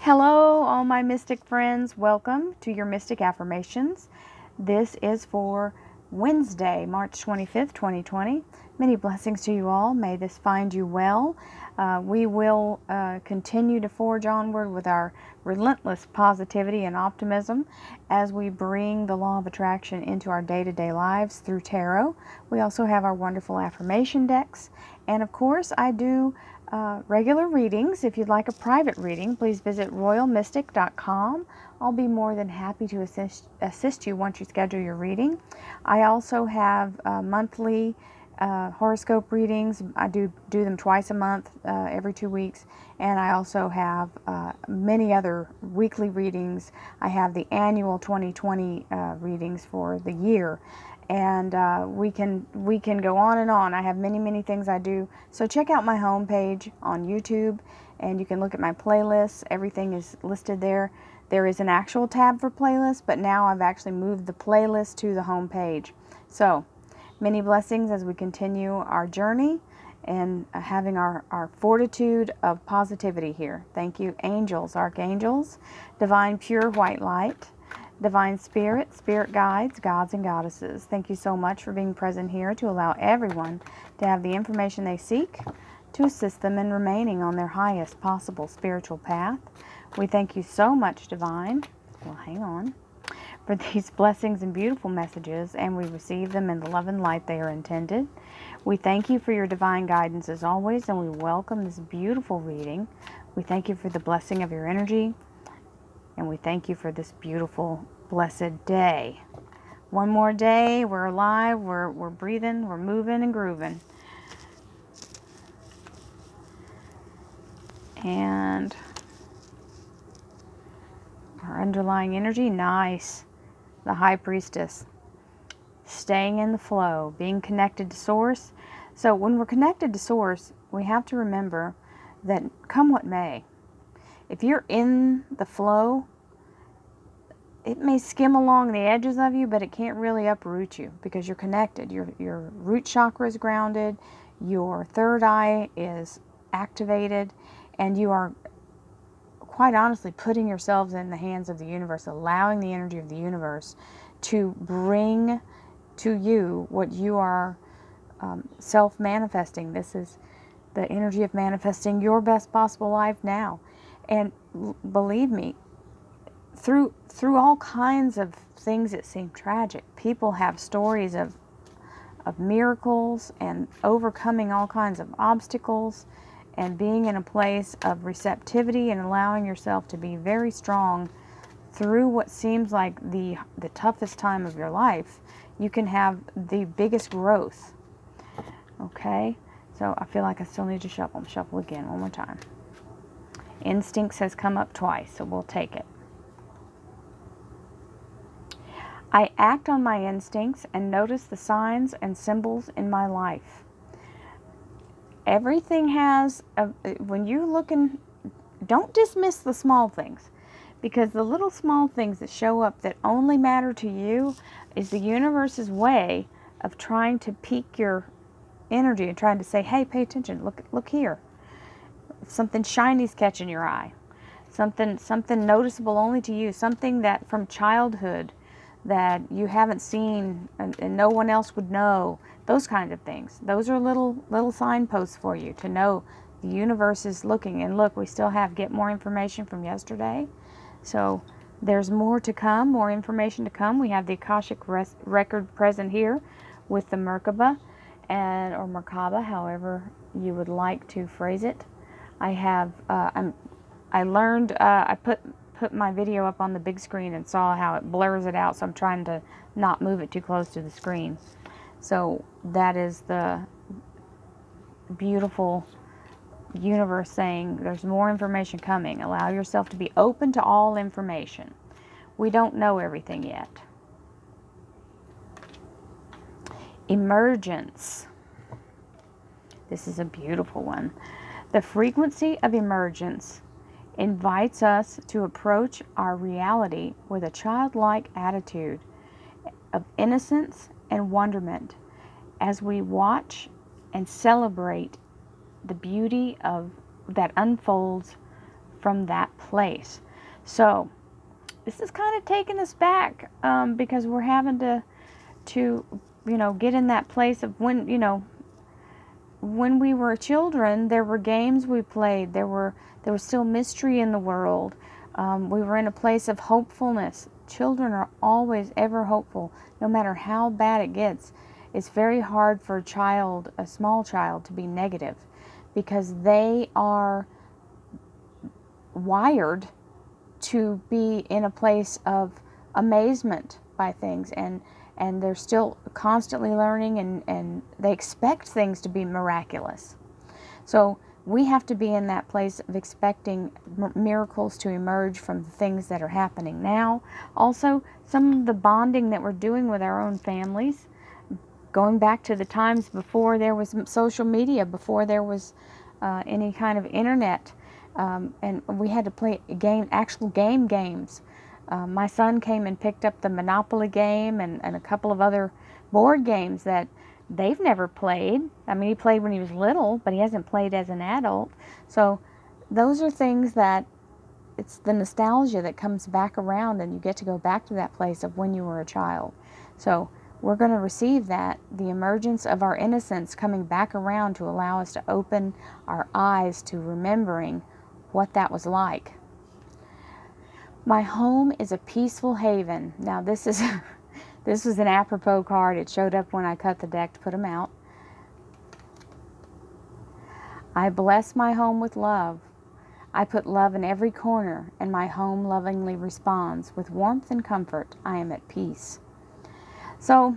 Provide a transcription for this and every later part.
Hello, all my mystic friends. Welcome to your Mystic Affirmations. This is for Wednesday, March 25th, 2020. Many blessings to you all. May this find you well. We will continue to forge onward with our relentless positivity and optimism as we bring the law of attraction into our day-to-day lives through tarot. We also have our wonderful affirmation decks. And of course, I do regular readings. If you'd like a private reading, please visit royalmystic.com. I'll be more than happy to assist you once you schedule your reading. I also have monthly horoscope readings. I do them twice a month, every 2 weeks, and I also have many other weekly readings. I have the annual 2020 readings for the year, and we can go on and on. I have many things I do. So check out my homepage on YouTube, and you can look at my playlists. Everything is listed there. There is an actual tab for playlists, but now I've actually moved the playlist to the homepage. So many blessings as we continue our journey and having our fortitude of positivity here. Thank you, angels, archangels, divine pure white light, divine spirit, spirit guides, gods and goddesses. Thank you so much for being present here to allow everyone to have the information they seek to assist them in remaining on their highest possible spiritual path. We thank you so much, divine. Well, hang on. For these blessings and beautiful messages, and we receive them in the love and light they are intended. We thank you for your divine guidance as always, and we welcome this beautiful reading. We thank you for the blessing of your energy, and we thank you for this beautiful, blessed day. One more day, we're alive, we're breathing, we're moving and grooving. And our underlying energy, nice. The High Priestess. Staying in the flow, being connected to Source. So when we're connected to Source, we have to remember that come what may, if you're in the flow, it may skim along the edges of you, but it can't really uproot you because you're connected. Your root chakra is grounded, your third eye is activated, and you are quite honestly putting yourselves in the hands of the universe, allowing the energy of the universe to bring to you what you are self-manifesting. This is the energy of manifesting your best possible life now. And believe me, through all kinds of things that seem tragic, people have stories of miracles and overcoming all kinds of obstacles and being in a place of receptivity and allowing yourself to be very strong through what seems like the toughest time of your life. You can have the biggest growth. Okay? So I feel like I still need to shuffle. Shuffle again, one more time. Instincts has come up twice, so we'll take it. I act on my instincts and notice the signs and symbols in my life. Everything has, when you look in, don't dismiss the small things, because the little small things that show up that only matter to you is the universe's way of trying to pique your energy and trying to say, hey, pay attention, look here. Something shiny's catching your eye, something noticeable only to you, something that from childhood that you haven't seen and no one else would know. Those kinds of things. Those are little signposts for you to know the universe is looking. And look, we still have get more information from yesterday. So there's more to come, more information to come. We have the Akashic record present here with the Merkaba, or Merkaba, however you would like to phrase it. I have, I learned, I put my video up on the big screen and saw how it blurs it out, so I'm trying to not move it too close to the screen. So that is the beautiful universe saying there's more information coming. Allow yourself to be open to all information. We don't know everything yet. Emergence. This is a beautiful one. The frequency of emergence invites us to approach our reality with a childlike attitude of innocence and wonderment as we watch and celebrate the beauty of that unfolds from that place. So this is kind of taking us back, because we're having to get in that place of when we were children. There were games we played. There was still mystery in the world. We were in a place of hopefulness. Children are always ever hopeful, no matter how bad it gets. It's very hard for a small child, to be negative, because they are wired to be in a place of amazement by things, and they're still constantly learning, and they expect things to be miraculous. So we have to be in that place of expecting miracles to emerge from the things that are happening now. Also, some of the bonding that we're doing with our own families, going back to the times before there was social media, before there was any kind of internet, and we had to play actual games. My son came and picked up the Monopoly game and a couple of other board games that they've never played. I mean, he played when he was little, but he hasn't played as an adult. So those are things that, it's the nostalgia that comes back around, and you get to go back to that place of when you were a child. So we're going to receive that, the emergence of our innocence coming back around, to allow us to open our eyes to remembering what that was like. My home is a peaceful haven. Now this was an apropos card. It showed up when I cut the deck to put them out. I bless my home with love. I put love in every corner, and my home lovingly responds. With warmth and comfort, I am at peace. So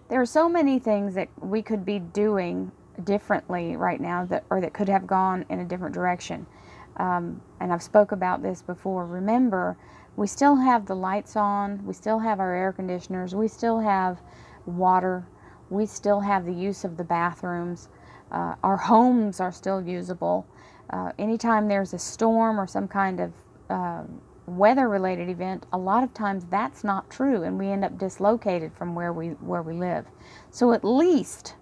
there are so many things that we could be doing differently right now, that could have gone in a different direction. And I've spoke about this before. Remember, we still have the lights on, we still have our air conditioners, we still have water, we still have the use of the bathrooms, our homes are still usable. Anytime there's a storm or some kind of weather-related event, a lot of times that's not true, and we end up dislocated from where we live. So at least,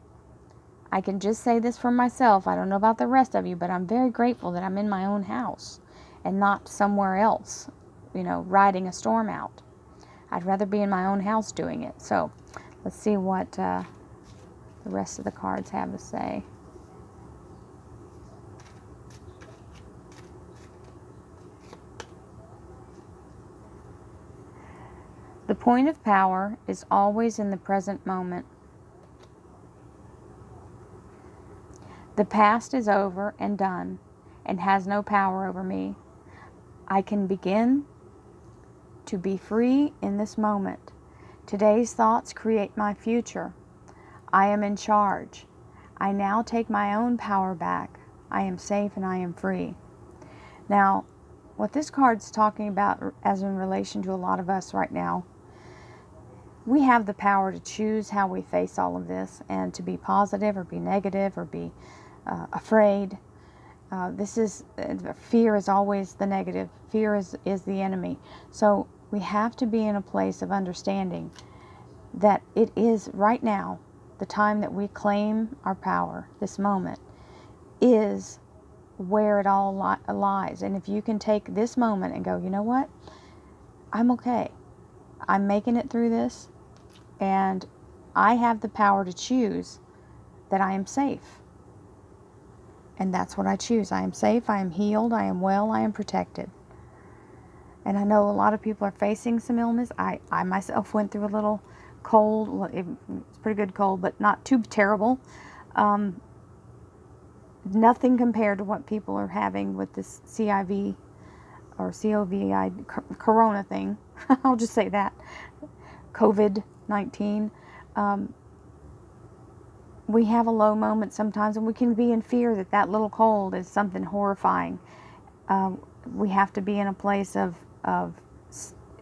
I can just say this for myself, I don't know about the rest of you, but I'm very grateful that I'm in my own house and not somewhere else, riding a storm out. I'd rather be in my own house doing it. So let's see what the rest of the cards have to say. The point of power is always in the present moment. The past is over and done and has no power over me. I can begin to be free in this moment. Today's thoughts create my future. I am in charge. I now take my own power back. I am safe and I am free. Now, what this card's talking about, as in relation to a lot of us right now, we have the power to choose how we face all of this, and to be positive or be negative or be afraid. Fear is always the negative. Fear is the enemy. So we have to be in a place of understanding that it is right now, the time that we claim our power, this moment, is where it all lies. And if you can take this moment and go, you know what? I'm okay. I'm making it through this, and I have the power to choose that I am safe. And that's what I choose. I am safe, I am healed, I am well, I am protected. And I know a lot of people are facing some illness. I myself went through a little cold. Well, it's pretty good cold, but not too terrible. Nothing compared to what people are having with this CIV or COVID corona thing. I'll just say that. COVID-19. We have a low moment sometimes, and we can be in fear that little cold is something horrifying. We have to be in a place of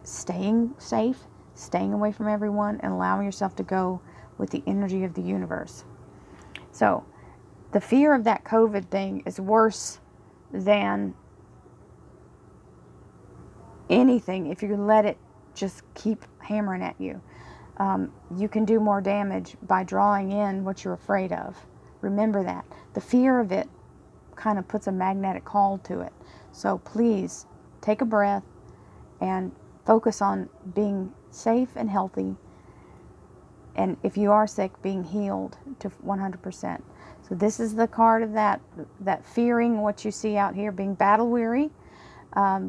staying safe, staying away from everyone, and allowing yourself to go with the energy of the universe. So, the fear of that COVID thing is worse than anything if you let it just keep hammering at you. You can do more damage by drawing in what you're afraid of. Remember that. The fear of it, kind of puts a magnetic call to it. So please take a breath and focus on being safe and healthy, and if you are sick, being healed to 100%. So this is the card of that fearing what you see out here, being battle weary,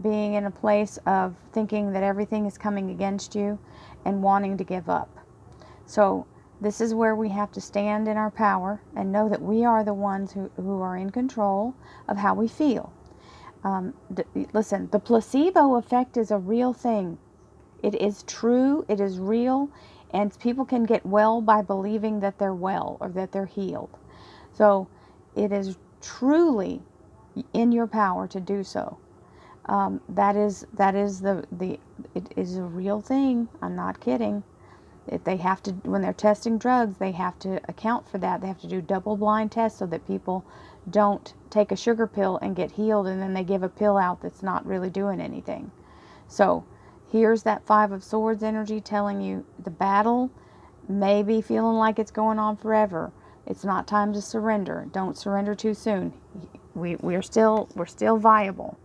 being in a place of thinking that everything is coming against you and wanting to give up. So this is where we have to stand in our power and know that we are the ones who are in control of how we feel. Listen, the placebo effect is a real thing. It is true, it is real, and people can get well by believing that they're well or that they're healed. So it is truly in your power to do so. It is a real thing. I'm not kidding. If they have to, when they're testing drugs, they have to account for that. They have to do double-blind tests so that people don't take a sugar pill and get healed, and then they give a pill out that's not really doing anything. So here's that Five of Swords energy telling you the battle may be feeling like it's going on forever. It's not time to surrender. Don't surrender too soon. We're still viable.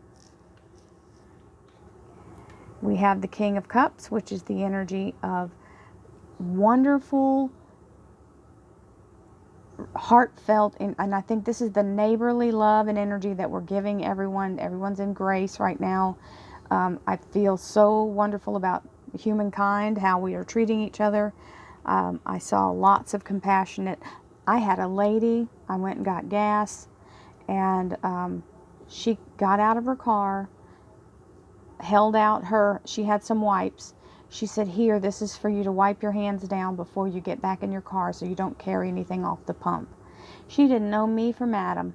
We have the King of Cups, which is the energy of wonderful, heartfelt, and I think this is the neighborly love and energy that we're giving everyone. Everyone's in grace right now. I feel so wonderful about humankind, how we are treating each other. I saw lots of compassionate. I had a lady, I went and got gas, and she got out of her car, held out she had some wipes. She said, "Here, this is for you to wipe your hands down before you get back in your car so you don't carry anything off the pump." She didn't know me from Adam.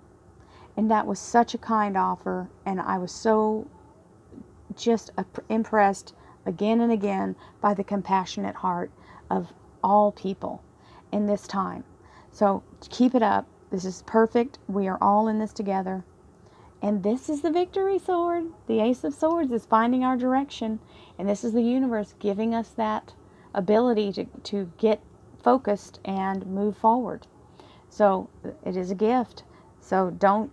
And that was such a kind offer. And I was so just impressed again and again by the compassionate heart of all people in this time. So keep it up. This is perfect. We are all in this together. And this is the victory sword. The Ace of Swords is finding our direction. And this is the universe giving us that ability to get focused and move forward. So it is a gift. So don't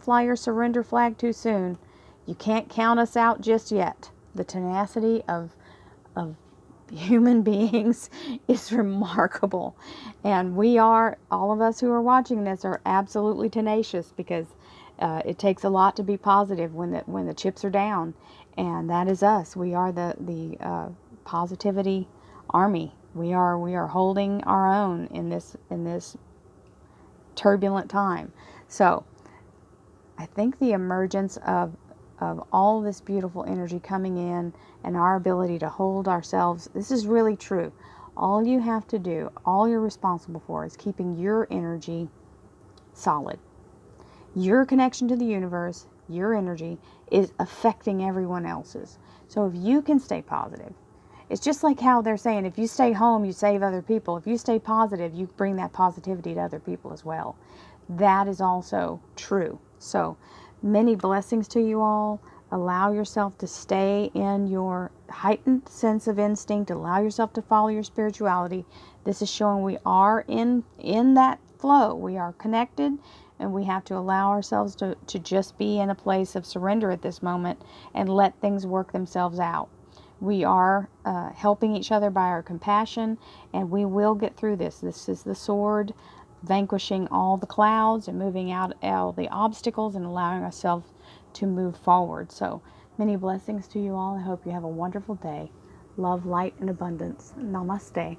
fly your surrender flag too soon. You can't count us out just yet. The tenacity of human beings is remarkable. And all of us who are watching this are absolutely tenacious, because it takes a lot to be positive when the chips are down, and that is us. We are the positivity army. We are holding our own in this turbulent time. So I think the emergence of all this beautiful energy coming in and our ability to hold ourselves, this is really true. All you have to do, all you're responsible for, is keeping your energy solid. Your connection to the universe, your energy, is affecting everyone else's. So if you can stay positive, it's just like how they're saying, if you stay home, you save other people. If you stay positive, you bring that positivity to other people as well. That is also true. So many blessings to you all. Allow yourself to stay in your heightened sense of instinct. Allow yourself to follow your spirituality. This is showing we are in that flow. We are connected, and we have to allow ourselves to just be in a place of surrender at this moment and let things work themselves out. We are helping each other by our compassion, and we will get through this. This is the sword, vanquishing all the clouds and moving out all the obstacles and allowing ourselves to move forward. So many blessings to you all. I hope you have a wonderful day. Love, light, and abundance. Namaste.